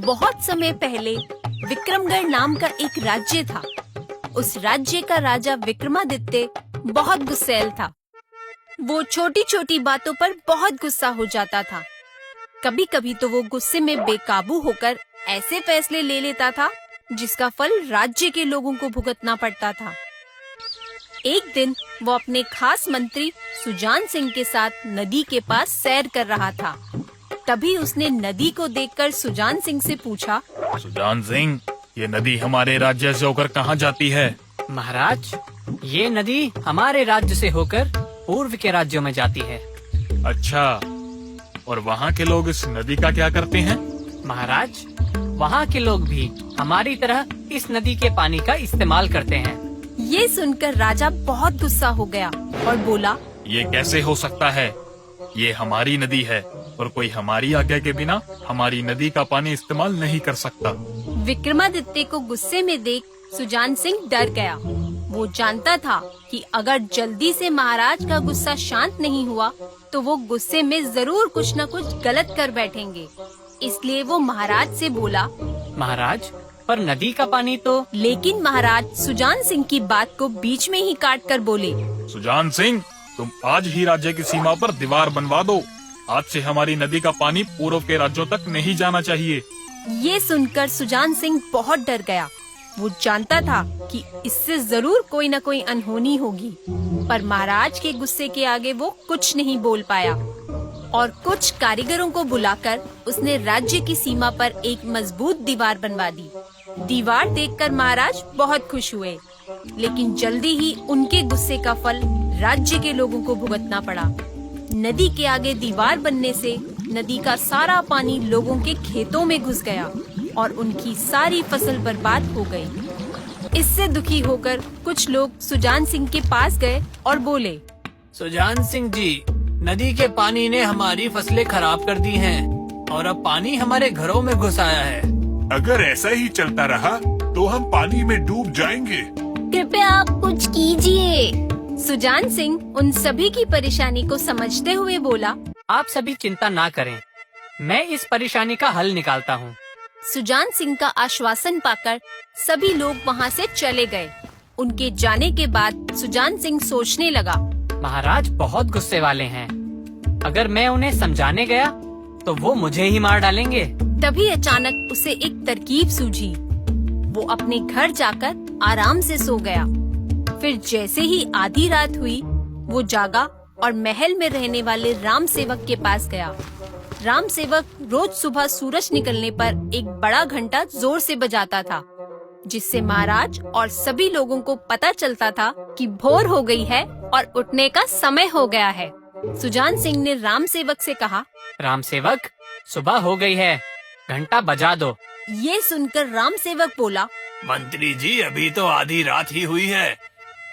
बहुत समय पहले विक्रमगढ़ नाम का एक राज्य था। उस राज्य का राजा विक्रमादित्य बहुत गुस्सैल था। वो छोटी छोटी बातों पर बहुत गुस्सा हो जाता था। कभी कभी तो वो गुस्से में बेकाबू होकर ऐसे फैसले ले लेता था जिसका फल राज्य के लोगों को भुगतना पड़ता था। एक दिन वो अपने खास मंत्री सुजान सिंह के साथ नदी के पास सैर कर रहा था। तभी उसने नदी को देखकर सुजान सिंह से पूछा, सुजान सिंह, ये नदी हमारे राज्य से होकर कहाँ जाती है? महाराज, ये नदी हमारे राज्य से होकर पूर्व के राज्यों में जाती है। अच्छा, और वहाँ के लोग इस नदी का क्या करते हैं? महाराज, वहाँ के लोग भी हमारी तरह इस नदी के पानी का इस्तेमाल करते हैं। ये सुनकर राजा बहुत गुस्सा हो गया और बोला, ये कैसे हो सकता है? ये हमारी नदी है और कोई हमारी आज्ञा के बिना हमारी नदी का पानी इस्तेमाल नहीं कर सकता। विक्रमादित्य को गुस्से में देख सुजान सिंह डर गया। वो जानता था कि अगर जल्दी से महाराज का गुस्सा शांत नहीं हुआ तो वो गुस्से में जरूर कुछ न कुछ गलत कर बैठेंगे। इसलिए वो महाराज से बोला, महाराज, पर नदी का पानी तो। लेकिन महाराज सुजान सिंह की बात को बीच में ही काट कर बोले, सुजान सिंह, तुम आज ही राज्य की सीमा पर दीवार बनवा दो। आज से हमारी नदी का पानी पूर्व के राज्यों तक नहीं जाना चाहिए। ये सुनकर सुजान सिंह बहुत डर गया। वो जानता था कि इससे जरूर कोई न कोई अनहोनी होगी, पर महाराज के गुस्से के आगे वो कुछ नहीं बोल पाया और कुछ कारीगरों को बुलाकर उसने राज्य की सीमा पर एक मजबूत दीवार बनवा दी। दीवार देखकर महाराज बहुत खुश हुए, लेकिन जल्दी ही उनके गुस्से का फल राज्य के लोगों को भुगतना पड़ा। नदी के आगे दीवार बनने से नदी का सारा पानी लोगों के खेतों में घुस गया और उनकी सारी फसल बर्बाद हो गई। इससे दुखी होकर कुछ लोग सुजान सिंह के पास गए और बोले, सुजान सिंह जी, नदी के पानी ने हमारी फसलें खराब कर दी हैं और अब पानी हमारे घरों में घुस आया है। अगर ऐसा ही चलता रहा तो हम पानी में डूब जाएंगे। कृपया आप कुछ कीजिए। सुजान सिंह उन सभी की परेशानी को समझते हुए बोला, आप सभी चिंता ना करें, मैं इस परेशानी का हल निकालता हूँ। सुजान सिंह का आश्वासन पाकर सभी लोग वहाँ से चले गए। उनके जाने के बाद सुजान सिंह सोचने लगा, महाराज बहुत गुस्से वाले हैं। अगर मैं उन्हें समझाने गया तो वो मुझे ही मार डालेंगे। तभी अचानक उसे एक तरकीब सूझी। वो अपने घर जाकर आराम से सो गया। फिर जैसे ही आधी रात हुई, वो जागा और महल में रहने वाले राम सेवक के पास गया। राम सेवक रोज सुबह सूरज निकलने पर एक बड़ा घंटा जोर से बजाता था, जिससे महाराज और सभी लोगों को पता चलता था कि भोर हो गई है और उठने का समय हो गया है। सुजान सिंह ने राम सेवक से कहा, राम सेवक, सुबह हो गई है, घंटा बजा दो। ये सुनकर राम सेवक बोला, मंत्री जी, अभी तो आधी रात ही हुई है।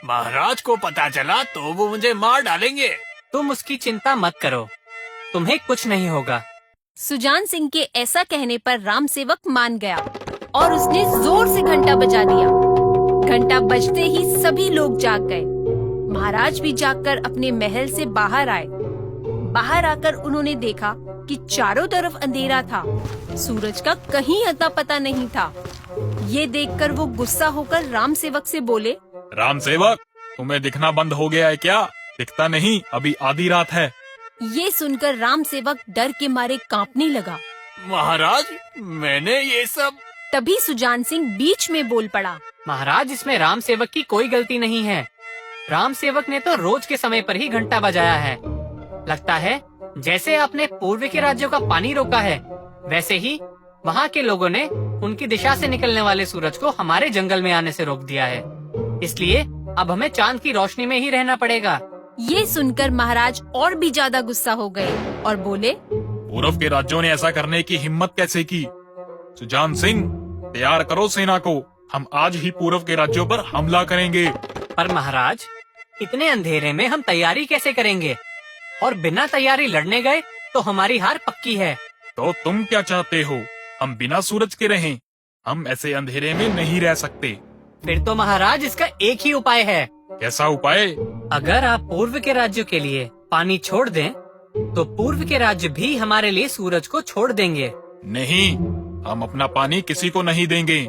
महाराज को पता चला तो वो मुझे मार डालेंगे। तुम उसकी चिंता मत करो, तुम्हें कुछ नहीं होगा। सुजान सिंह के ऐसा कहने पर राम सेवक मान गया और उसने जोर से घंटा बजा दिया। घंटा बजते ही सभी लोग जाग गए। महाराज भी जागकर अपने महल से बाहर आए। बाहर आकर उन्होंने देखा कि चारों तरफ अंधेरा था। सूरज का कहीं अता पता नहीं था। ये देखकर वो गुस्सा होकर राम सेवक से बोले, राम सेवक, तुम्हें दिखना बंद हो गया है क्या? दिखता नहीं, अभी आधी रात है। ये सुनकर राम सेवक डर के मारे कांपने लगा। महाराज, मैंने ये सब। तभी सुजान सिंह बीच में बोल पड़ा, महाराज, इसमें राम सेवक की कोई गलती नहीं है। राम सेवक ने तो रोज के समय पर ही घंटा बजाया है। लगता है जैसे आपने पूर्व के राज्यों का पानी रोका है, वैसे ही वहाँ के लोगों ने उनकी दिशा से निकलने वाले सूरज को हमारे जंगल में आने से रोक दिया है। इसलिए अब हमें चांद की रोशनी में ही रहना पड़ेगा। ये सुनकर महाराज और भी ज्यादा गुस्सा हो गए और बोले, पूर्व के राज्यों ने ऐसा करने की हिम्मत कैसे की? सुजान सिंह, तैयार करो सेना को, हम आज ही पूर्व के राज्यों पर हमला करेंगे। पर महाराज, इतने अंधेरे में हम तैयारी कैसे करेंगे? और बिना तैयारी लड़ने गए तो हमारी हार पक्की है। तो तुम क्या चाहते हो, हम बिना सूरज के रहें? हम ऐसे अंधेरे में नहीं रह सकते। फिर तो महाराज इसका एक ही उपाय है। कैसा उपाय? अगर आप पूर्व के राज्यों के लिए पानी छोड़ दें, तो पूर्व के राज्य भी हमारे लिए सूरज को छोड़ देंगे। नहीं, हम अपना पानी किसी को नहीं देंगे।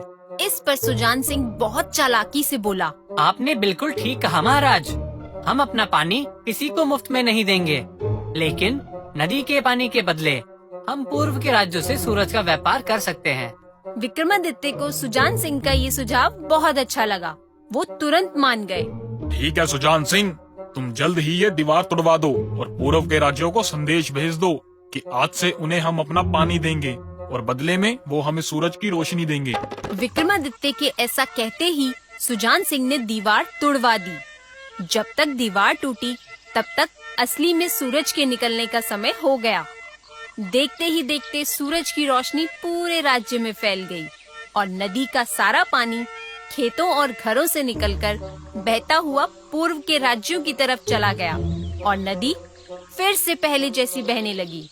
इस पर सुजान सिंह बहुत चालाकी से बोला। आपने बिल्कुल ठीक कहा महाराज, हम अपना पानी किसी को मुफ्त में नहीं देंगे, लेकिन नदी के पानी के बदले हम पूर्व के राज्यों से सूरज का व्यापार कर सकते हैं। विक्रमादित्य को सुजान सिंह का ये सुझाव बहुत अच्छा लगा। वो तुरंत मान गए। ठीक है सुजान सिंह, तुम जल्द ही ये दीवार तोड़वा दो और पूर्व के राज्यों को संदेश भेज दो कि आज से उन्हें हम अपना पानी देंगे और बदले में वो हमें सूरज की रोशनी देंगे। विक्रमादित्य के ऐसा कहते ही सुजान सिंह ने दीवार तोड़वा दी। जब तक दीवार टूटी तब तक असली में सूरज के निकलने का समय हो गया। देखते ही देखते सूरज की रोशनी पूरे राज्य में फैल गई और नदी का सारा पानी खेतों और घरों से निकलकर बहता हुआ पूर्व के राज्यों की तरफ चला गया और नदी फिर से पहले जैसी बहने लगी।